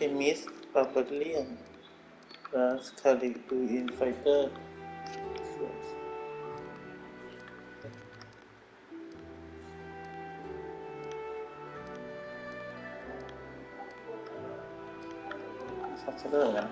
alchemist barbarian plus Khalid fighter ซับเซอร์กัน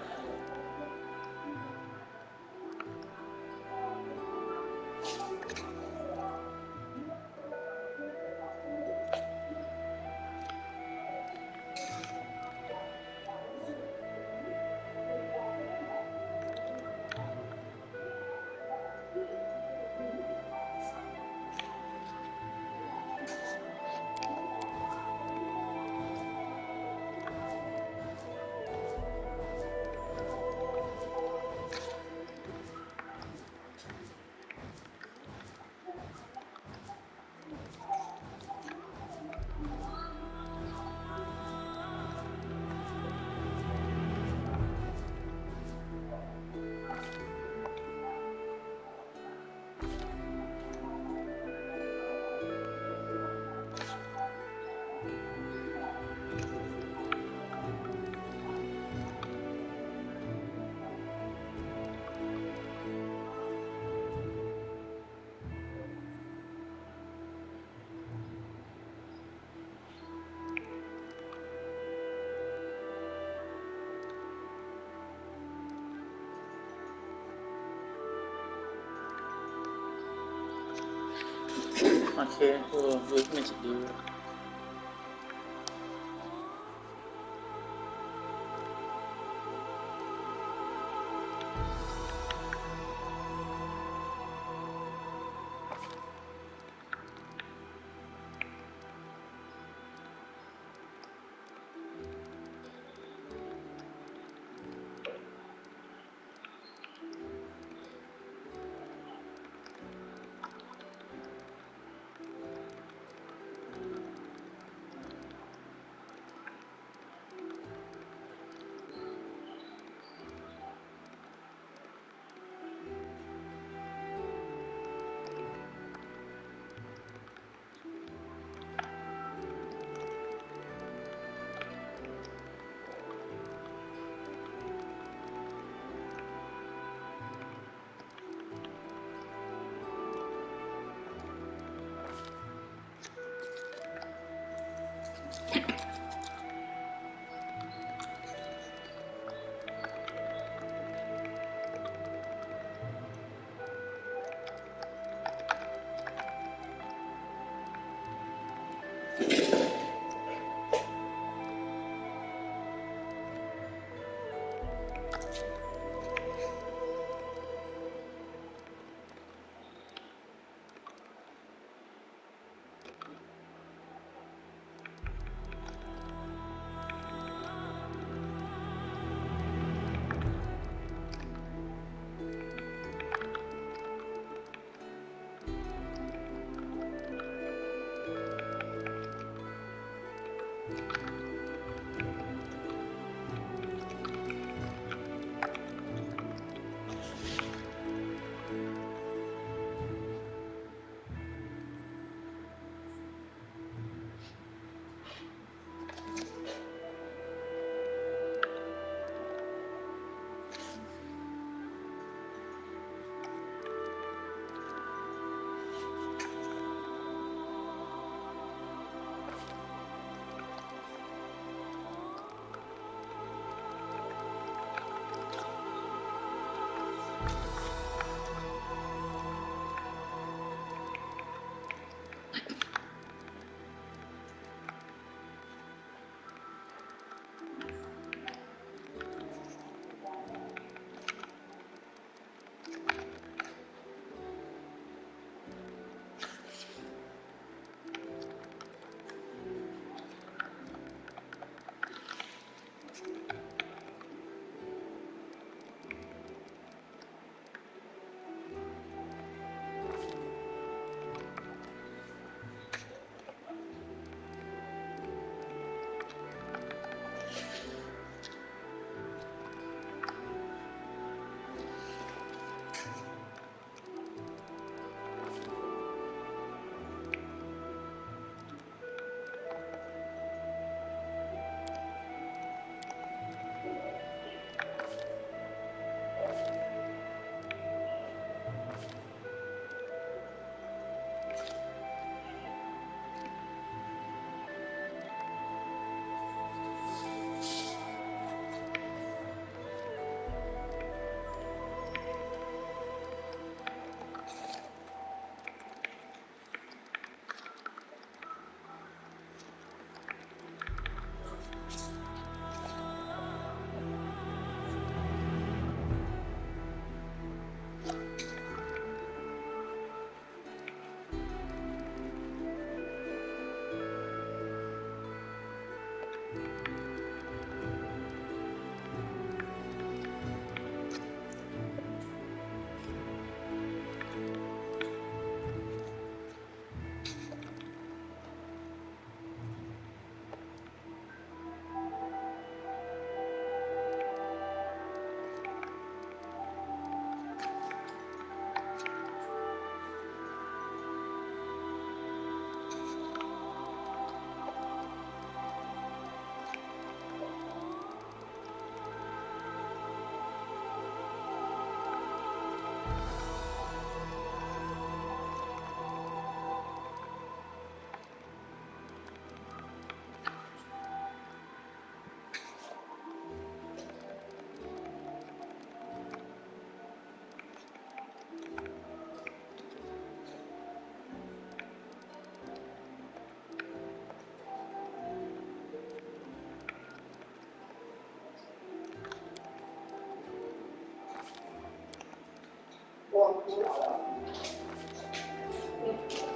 โอเคดูไม่จะดี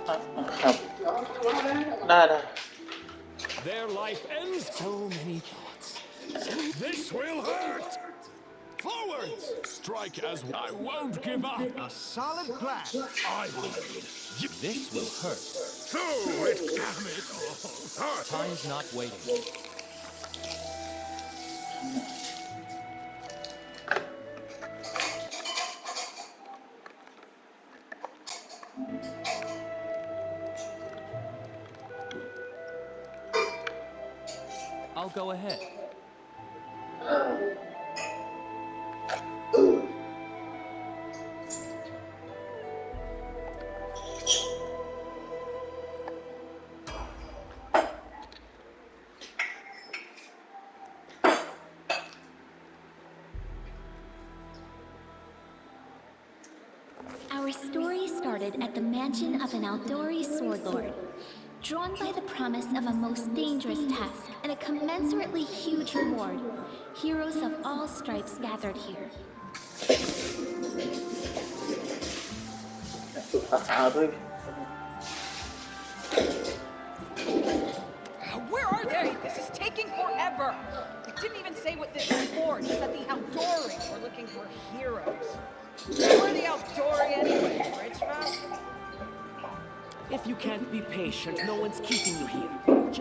ครับ ได้ได้ Their life ends. So many thoughts. This will hurt. Forwards! Strike as I won't give up. A solid plan. I will. This will hurt. So it damn it all. Time's not waiting. I'll go ahead. Our story started at the mansion of an Aldori sword lord. Drawn by the promise of a most dangerous task and a commensurately huge reward, heroes of all stripes gathered here. ฝึกภาษาด้วย Where are they? This is taking forever. It didn't even say what this is for. It said the Aldori were looking for heroes. Who are the Aldori anyway, Rich Fast? If you can't be patient, no one's keeping you here.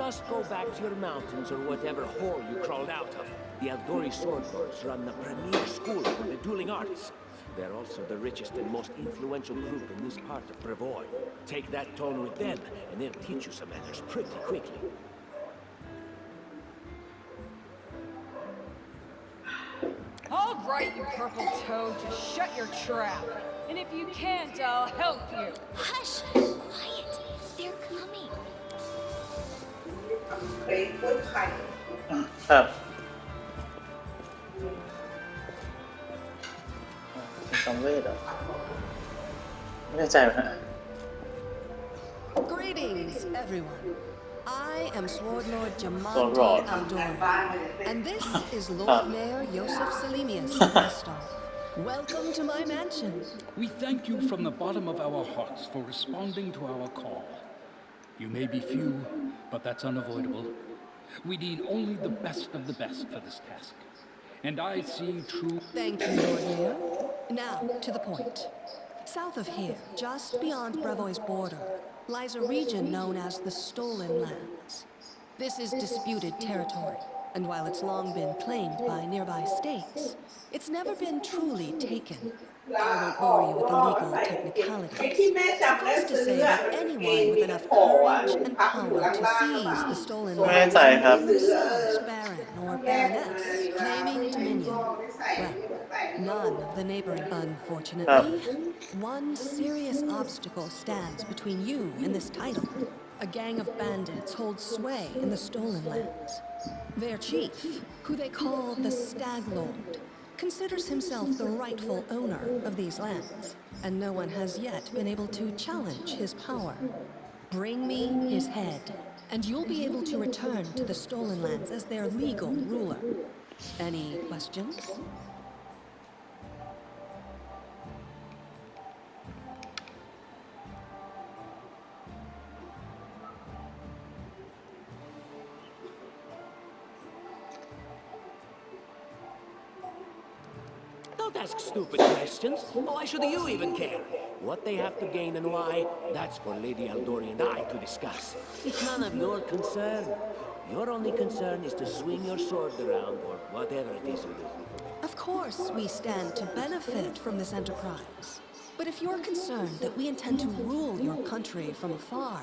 Just go back to your mountains or whatever hole you crawled out of. The Aldori sword lords run the premier school for the dueling arts. They're also the richest and most influential group in this part of Brevoy. Take that tone with them, and they'll teach you some manners pretty quickly. All right, you purple toad, just shut your trap. And if you can't, I'll help you. Hush! Quiet! They're coming. ครับเป็นสังเวชเหรอไม่แน่ใจไหมฮะ Greetings, everyone. I am Sword Lord Sword Jamal Lord. Aldori, and this is Lord Mayor Yosef Selimius of Rostov. Welcome to my mansion. We thank you from the bottom of our hearts for responding to our call. You may be few, but that's unavoidable. We need only the best of the best for this task. And I see true... Thank you, Lord Mayor. Now, to the point. South of here, just beyond Brevoy's border, lies a region known as the Stolen Lands. This is disputed territory, and while it's long been claimed by nearby states, it's never been truly taken. I won't bore you with the legal technicalities. Suffice to say that anyone with enough courage and power to seize the stolen lands may name themselves Baron or Baroness, claiming dominion. Well, none of the neighboring. Unfortunately, one serious obstacle stands between you and this title. A gang of bandits holds sway in the Stolen Lands. Their chief, who they call the Stag Lord, considers himself the rightful owner of these lands, and no one has yet been able to challenge his power. Bring me his head, and you'll be able to return to the Stolen Lands as their legal ruler. Any questions? Don't ask stupid questions. Why should you even care? What they have to gain and why, that's for Lady Aldori and I to discuss. It's none of your concern. Your only concern is to swing your sword around or whatever it is you do. Of course, we stand to benefit from this enterprise. But if you're concerned that we intend to rule your country from afar,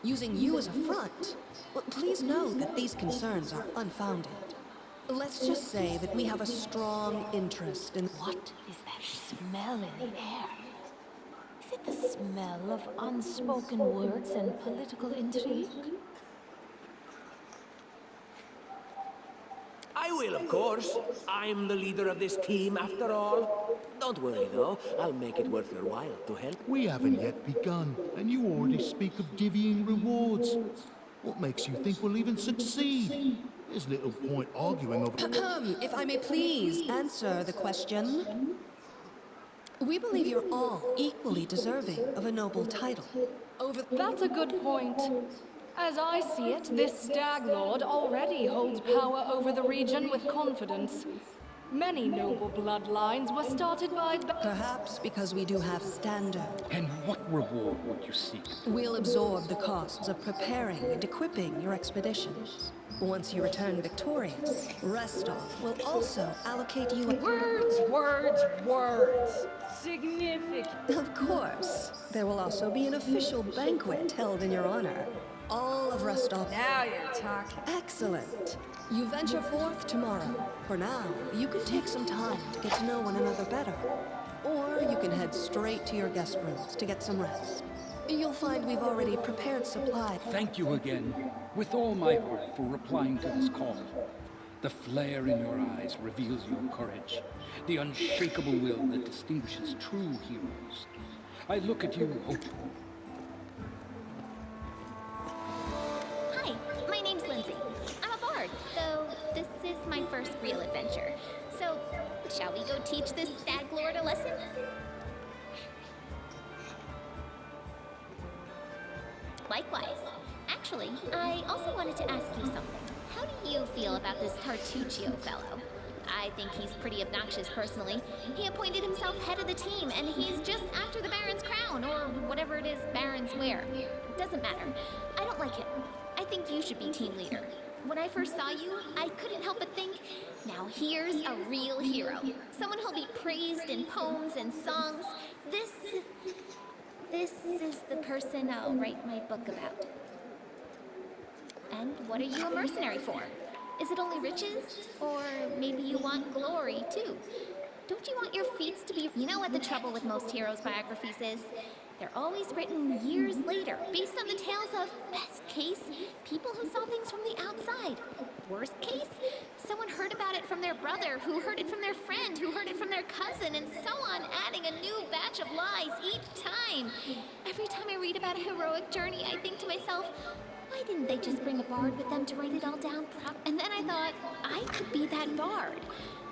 using you as a front, well, please know that these concerns are unfounded. Let's just say that we have a strong interest in... What is that smell in the air? Is it the smell of unspoken words and political intrigue? I will, of course. I'm the leader of this team, after all. Don't worry, though. I'll make it worth your while to help. We haven't yet begun, and you already speak of divvying rewards. What makes you think we'll even succeed? There's little point arguing over... If I may please answer the question. We believe you're all equally deserving of a noble title. That's a good point. As I see it, this Stag Lord already holds power over the region with confidence. Many noble bloodlines were started by... Perhaps because we do have standard. And what reward would you seek? We'll absorb the costs of preparing and equipping your expeditions. Once you return victorious, Restov will also allocate you a... Words, words, words. Significant. Of course. There will also be an official banquet held in your honor. All of Restov... Now you're talking. Excellent. You venture forth tomorrow. For now, you can take some time to get to know one another better. Or you can head straight to your guest rooms to get some rest. You'll find we've already prepared supplies. Thank you again, with all my heart, for replying to this call. The flare in your eyes reveals your courage, the unshakable will that distinguishes true heroes. I look at you hopeful. Hi, my name's Lindsay. I'm a bard, though this is my first real adventure. So, shall we go teach this Stag Lord a lesson? Likewise. Actually, I also wanted to ask you something. How do you feel about this Tartuccio fellow? I think he's pretty obnoxious personally. He appointed himself head of the team, and he's just after the Baron's crown, or whatever it is barons wear. Doesn't matter. I don't like him. I think you should be team leader. When I first saw you, I couldn't help but think, now here's a real hero. Someone who'll be praised in poems and songs. This is the person I'll write my book about. And what are you a mercenary for? Is it only riches? Or maybe you want glory, too? Don't you want your feats to be... You know what the trouble with most heroes' biographies is? They're always written years later, based on the tales of, best case, people who saw things from the outside. Worst case, someone heard about it from their brother, who heard it from their friend, who heard it from their cousin, and so on, adding a new batch of lies each time. Every time I read about a heroic journey, I think to myself, why didn't they just bring a bard with them to write it all down And then I thought, I could be that bard.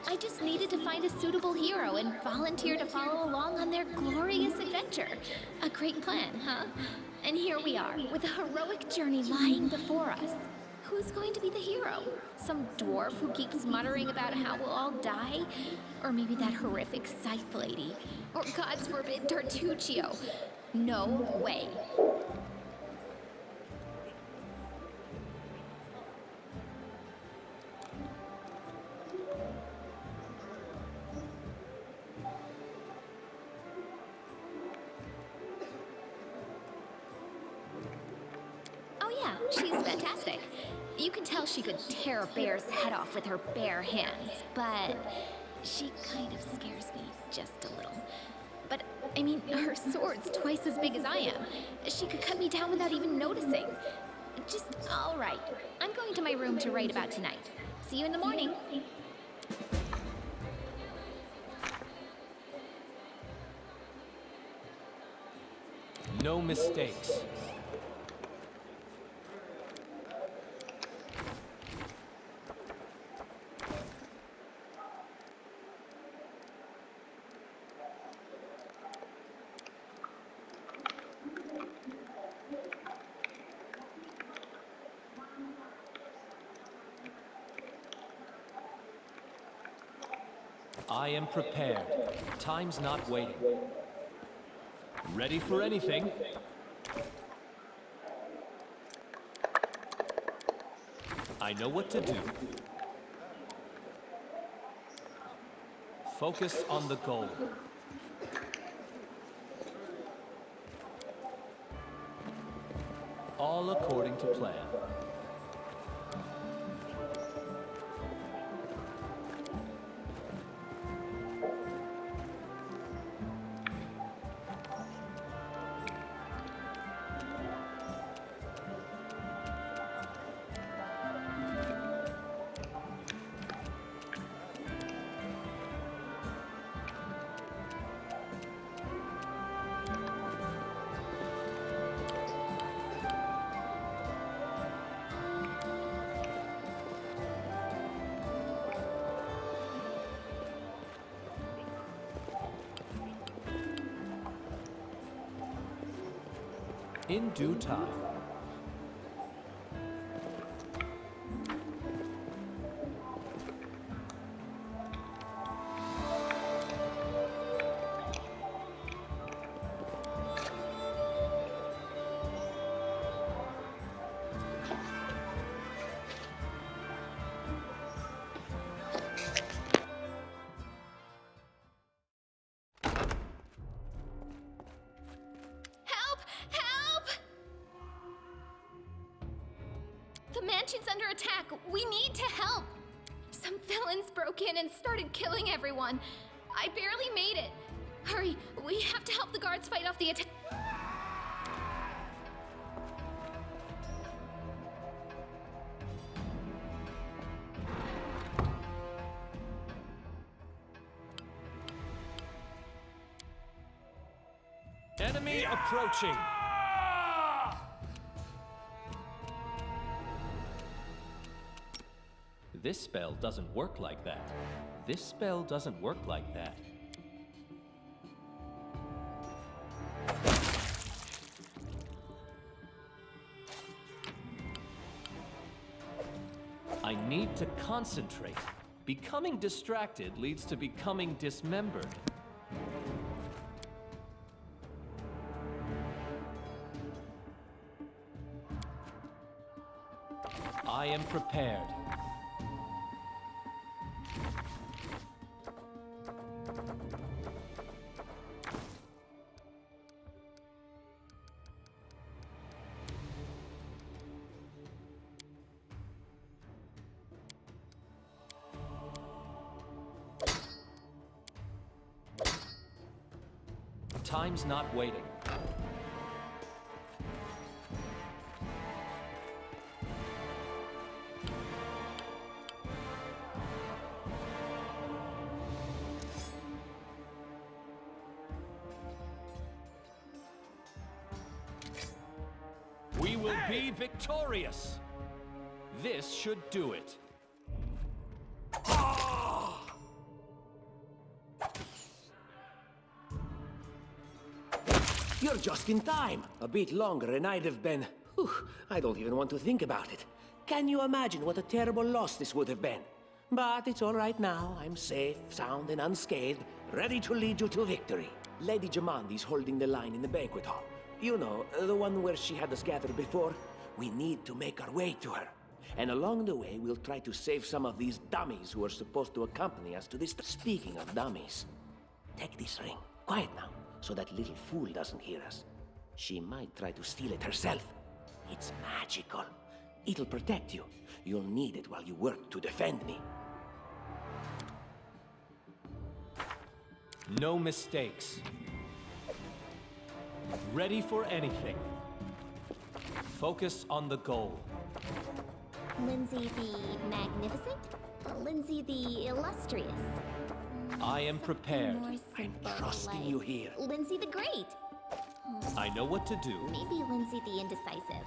I just needed to find a suitable hero and volunteer to follow along on their glorious adventure. A great plan, huh? And here we are, with a heroic journey lying before us. Who's going to be the hero? Some dwarf who keeps muttering about how we'll all die? Or maybe that horrific scythe lady? Or, God forbid, Tartuccio? No way. She's fantastic. You can tell she could tear a bear's head off with her bare hands, but she kind of scares me just a little. But, I mean, her sword's twice as big as I am. She could cut me down without even noticing. Just, all right. I'm going to my room to write about tonight. See you in the morning. No mistakes. I am prepared. Time's not waiting. Ready for anything. I know what to do. Focus on the goal. All according to plan. In due time. Help! Help! The mansion's under attack. We need to help. Some villains broke in and started killing everyone. I barely made it. Hurry, we have to help the guards fight off the attack. Enemy approaching. This spell doesn't work like that. This spell doesn't work like that. I need to concentrate. Becoming distracted leads to becoming dismembered. I am prepared. Time's not waiting. We will be victorious. This should do it. You're just in time. A bit longer and I'd have been... Whew, I don't even want to think about it. Can you imagine what a terrible loss this would have been? But it's all right now. I'm safe, sound, and unscathed, ready to lead you to victory. Lady Jamandi's holding the line in the banquet hall. You know, the one where she had us gathered before. We need to make our way to her. And along the way, we'll try to save some of these dummies who are supposed to accompany us to this... Speaking of dummies, take this ring. Quiet now, so that little fool doesn't hear us. She might try to steal it herself. It's magical. It'll protect you. You'll need it while you work to defend me. No mistakes. Ready for anything. Focus on the goal. Lindsay the Magnificent? Lindsay the Illustrious? I am prepared. More I'm simple, trusting like you here. Lindsay the Great. I know what to do. Maybe Lindsay the Indecisive.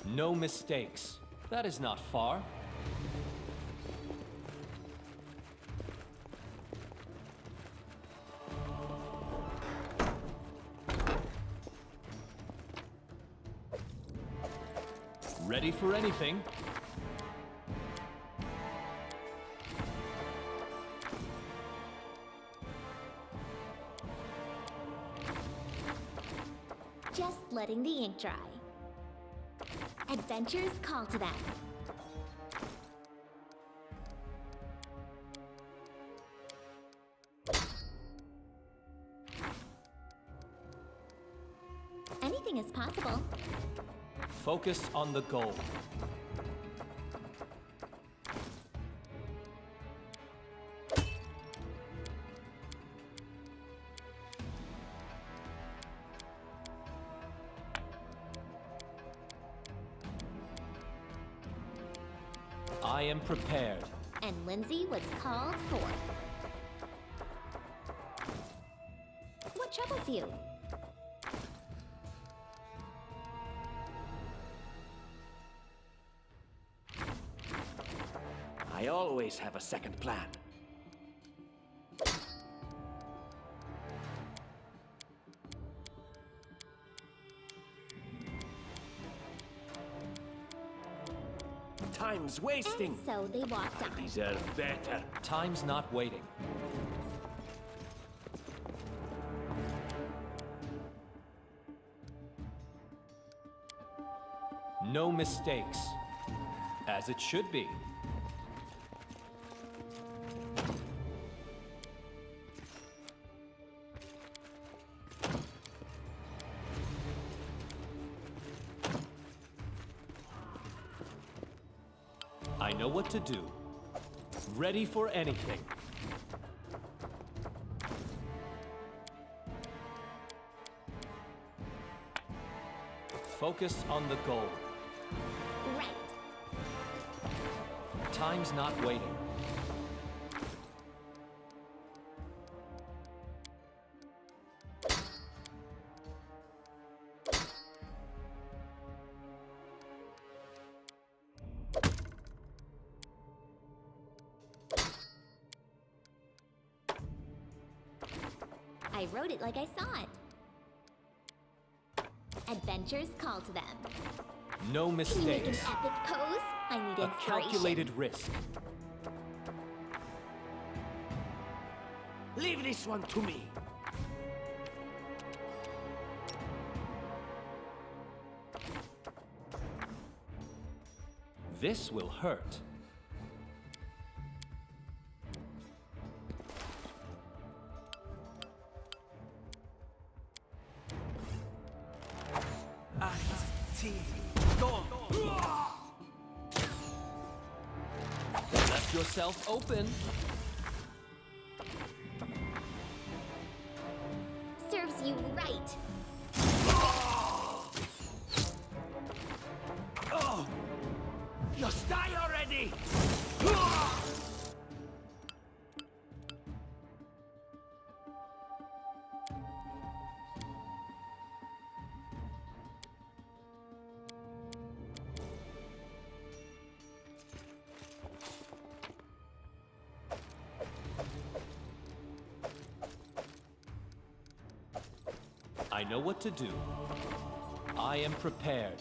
No mistakes. That is not far. Ready for anything. Just letting the ink dry. Adventures call to them. Anything is possible. Focus on the goal. I am prepared. And Lindsay was called forth. What troubles you? I always have a second plan. time's wasting. And so they walked on. Deserve better. Time's not waiting. No mistakes. As it should be. I know what to do. Ready for anything. Focus on the goal. Right. Time's not waiting. I wrote it like I saw it. Adventures call to them. No Can you make an mistakes. epic pose? I need A inspiration. calculated risk. Leave this one to me. This will hurt. Left yourself open. Serves you right. Just die already! I know what to do. I am prepared.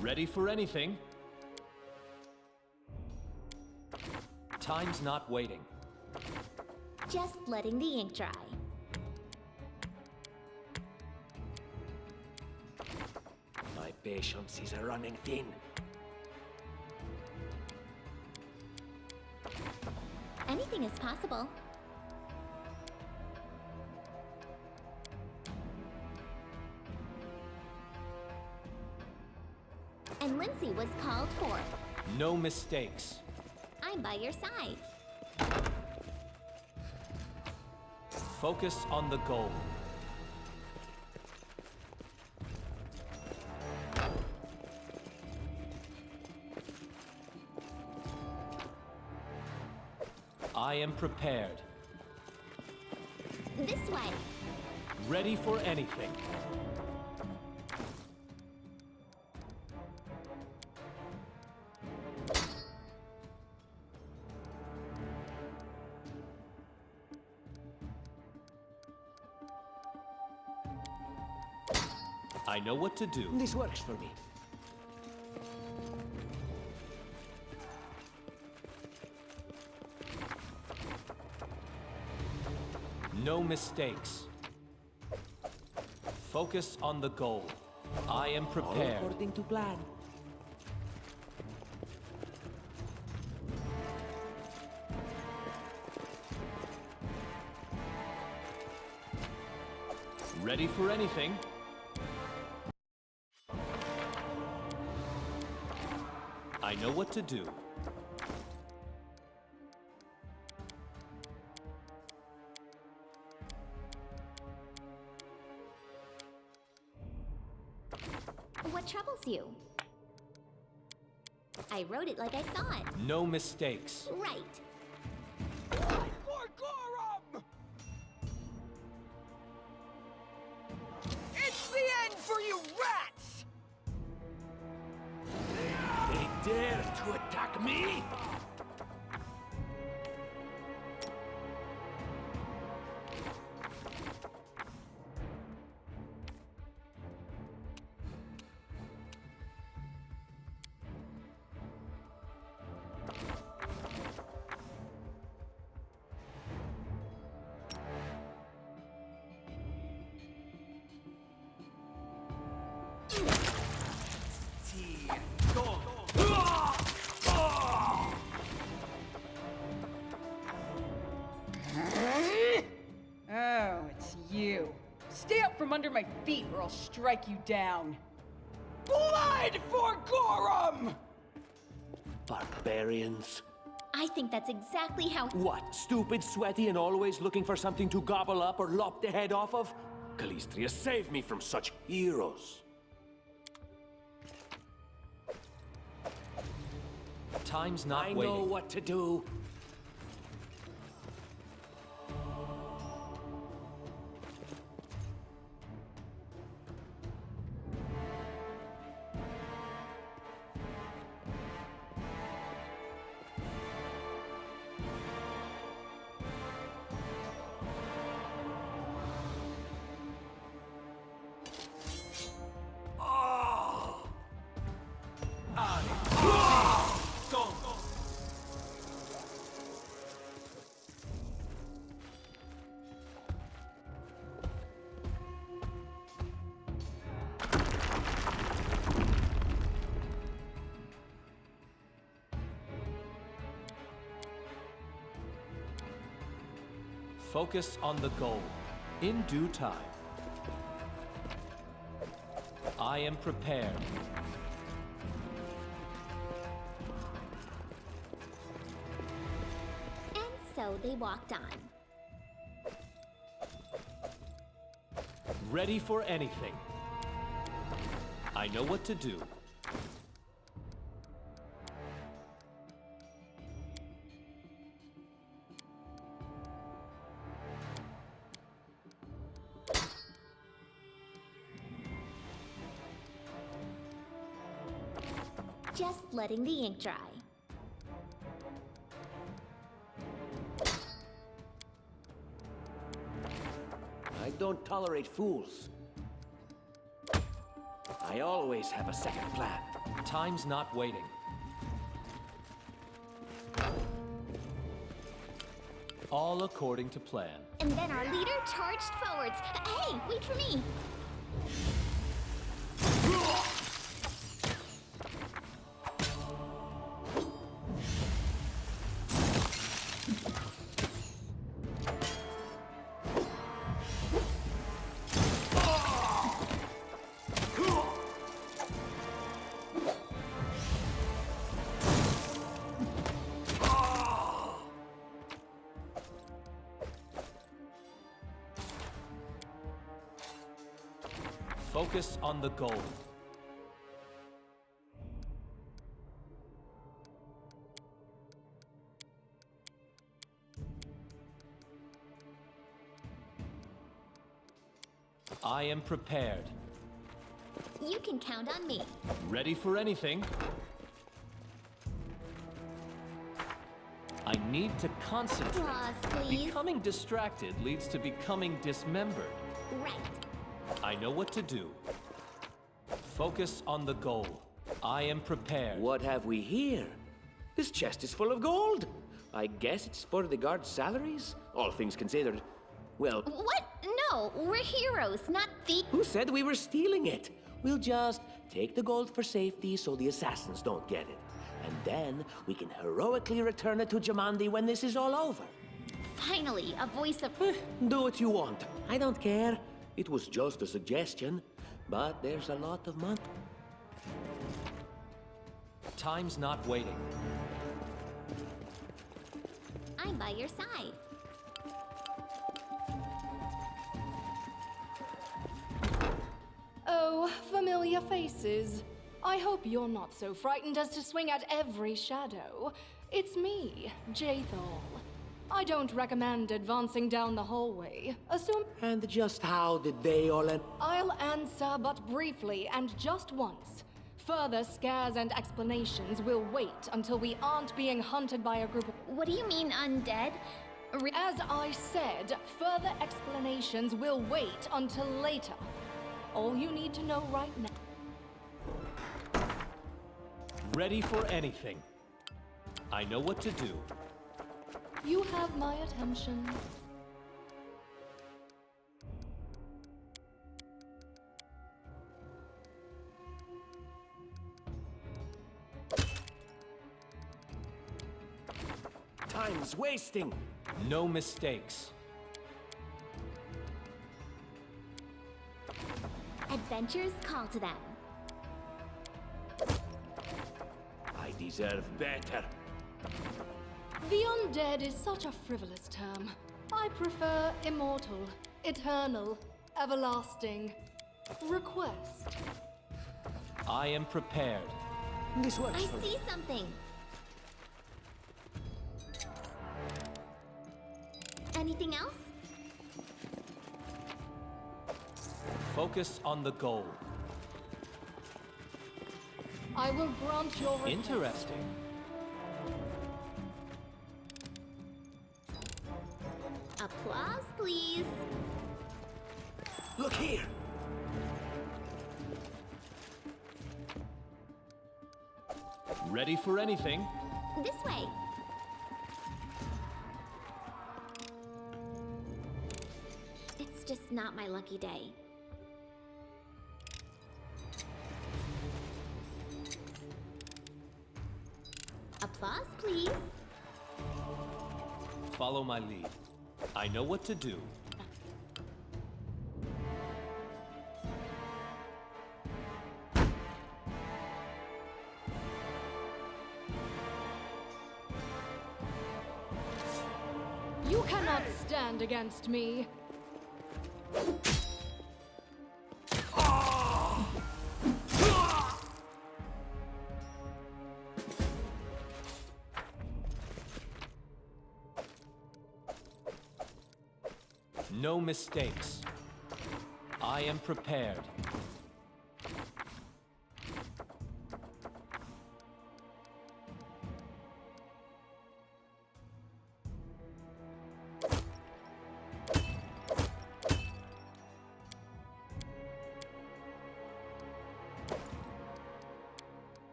Ready for anything? Time's not waiting. Just letting the ink dry. My patience is running thin. Anything is possible. And Lindsay was called for. No mistakes. I'm by your side. Focus on the goal. I am prepared. This way. Ready for anything. I know what to do. This works for me. No mistakes. Focus on the goal. I am All prepared. according to plan. Ready for anything? I know what to do. What troubles you? I wrote it like I saw it. No mistakes. Right. For Gorum! over, you rats! They dare to attack me? Oh, it's you. Stay out from under my feet or I'll strike you down. Blood for Gorum! Barbarians. I think that's exactly how. What, stupid, sweaty, and always looking for something to gobble up or lop the head off of? Calistria, save me from such heroes. Time's not I waiting. know what to do. Focus on the goal. In due time. I am prepared. And so they walked on. Ready for anything. I know what to do. Just letting the ink dry. I don't tolerate fools. I always have a second plan. Time's not waiting. All according to plan. And then our leader charged forwards. Hey, wait for me! Focus on the goal. I am prepared. You can count on me. Ready for anything. I need to concentrate. Applause, please. Becoming distracted leads to becoming dismembered. Right. I know what to do. Focus on the goal. I am prepared. What have we here? This chest is full of gold. I guess it's for the guards' salaries, all things considered. Well, What? No, we're heroes, not thieves. who said we were stealing it? We'll just take the gold for safety so the assassins don't get it. And then we can heroically return it to Jamandi when this is all over. Finally, a voice of. Do what you want. I don't care. It was just a suggestion, but there's a lot of money. Time's not waiting. I'm by your side. Oh, familiar faces. I hope you're not so frightened as to swing at every shadow. It's me, Jaethal. I don't recommend advancing down the hallway. Assume And just how did they all end? I'll answer but briefly and just once. Further scares and explanations will wait until we aren't being hunted by a group of... What do you mean, undead? As I said, further explanations will wait until later. All you need to know right now. Ready for anything. I know what to do. You have my attention. Time's wasting. No mistakes. Adventures call to them. I deserve better. The undead is such a frivolous term. I prefer immortal, eternal, everlasting. Request. I am prepared. This works I for me. see something. Anything else? Focus on the goal. I will grant your request. Interesting. Applause, please. Look here. Ready for anything. This way. It's just not my lucky day. Applause, please. Follow my lead. I know what to do. You cannot stand against me. No mistakes. I am prepared.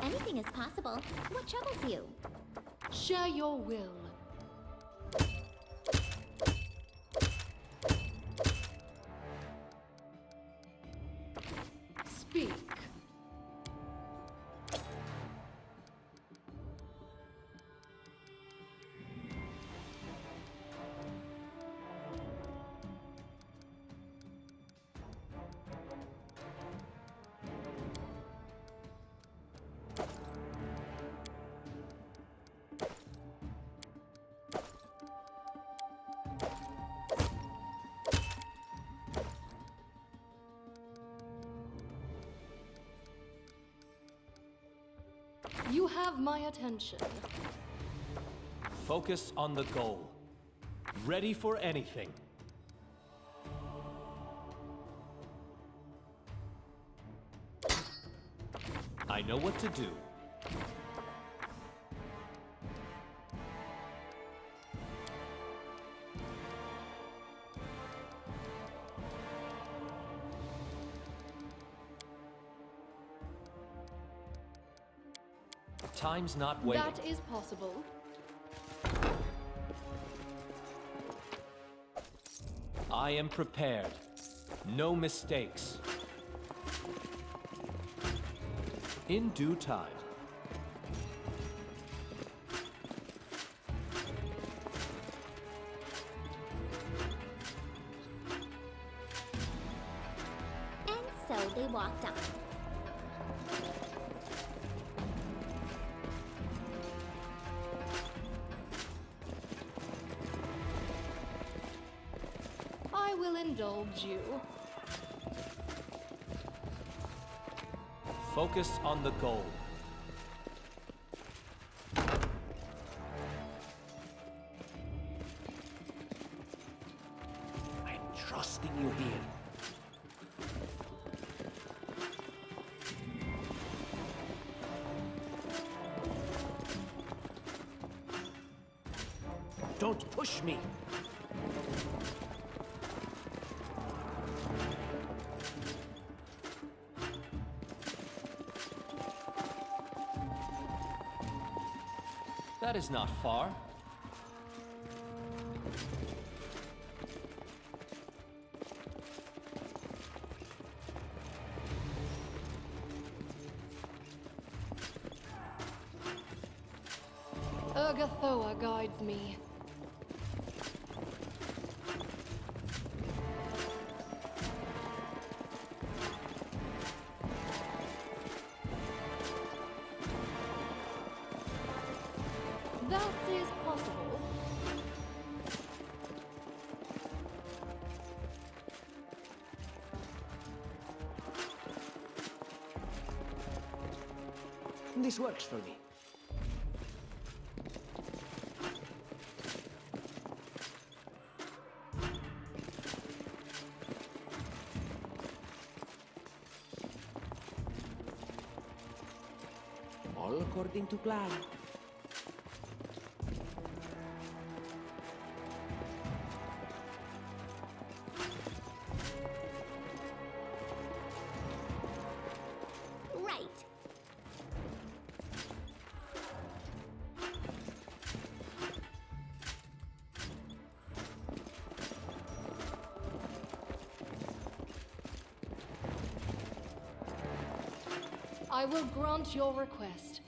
Anything is possible. What troubles you? Share your will. Speak. You have my attention. Focus on the goal. Ready for anything. I know what to do. Time's not waiting. That is possible. I am prepared. No mistakes. In due time. And so they walked on. I will indulge you. Focus on the goal. Don't push me! That is not far. Urgathoa guides me. That is possible. This works for me. All according to plan. Right. I will grant your request.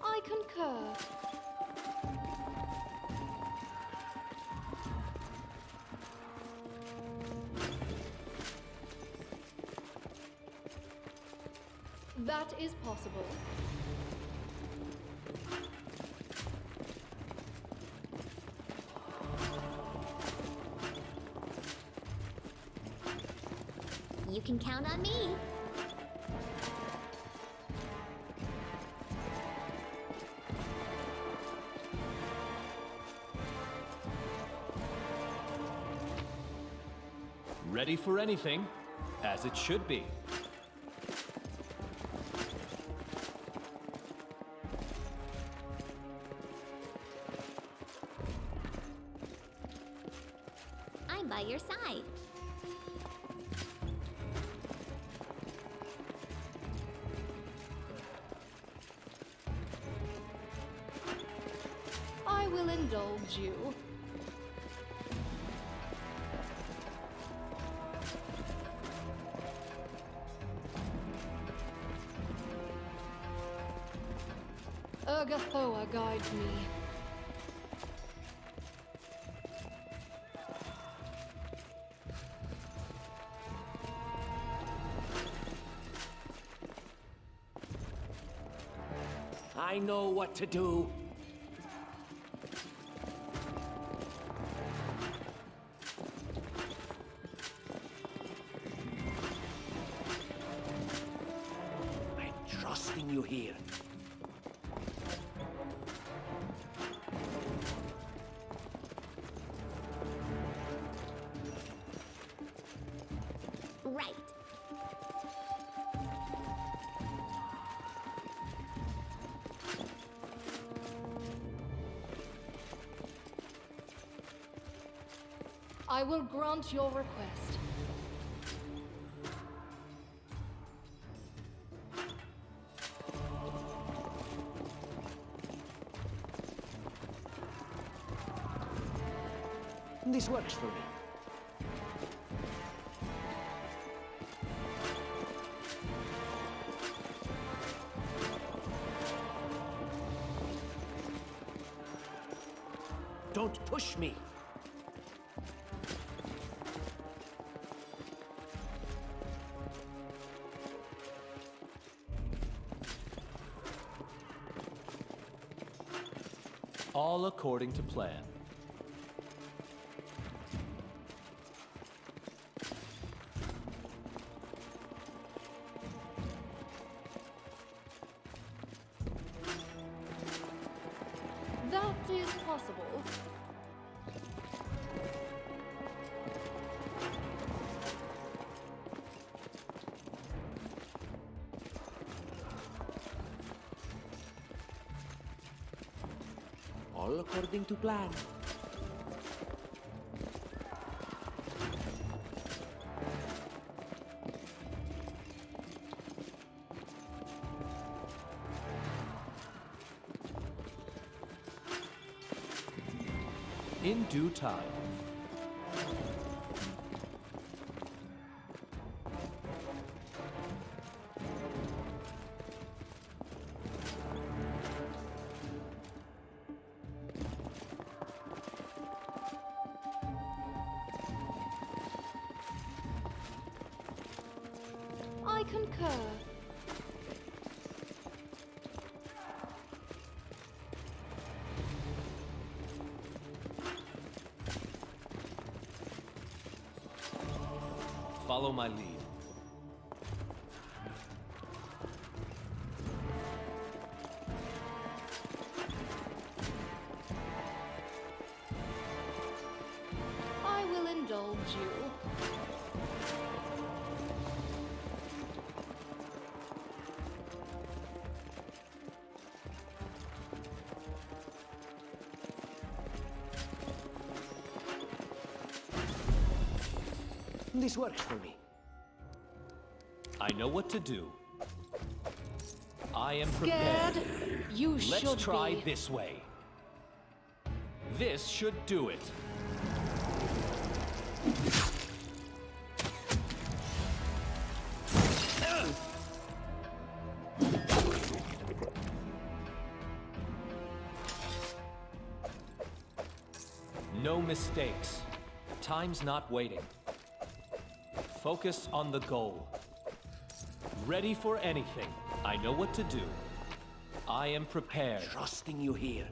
I concur. That is possible. You can count on me. Ready for anything, as it should be. I'm by your side. I will indulge you. Urgathoa guides me. I know what to do. I'm trusting you here. Right. I will grant your request. This works for me. Don't push me. All according to plan. All according to plan. In due time. I concur. Follow my lead. I will indulge you. This works for me. I know what to do. I am Scared? prepared. You Let's should try be. this way. This should do it. No mistakes. Time's not waiting. Focus on the goal. Ready for anything. I know what to do. I am prepared. Trusting you here.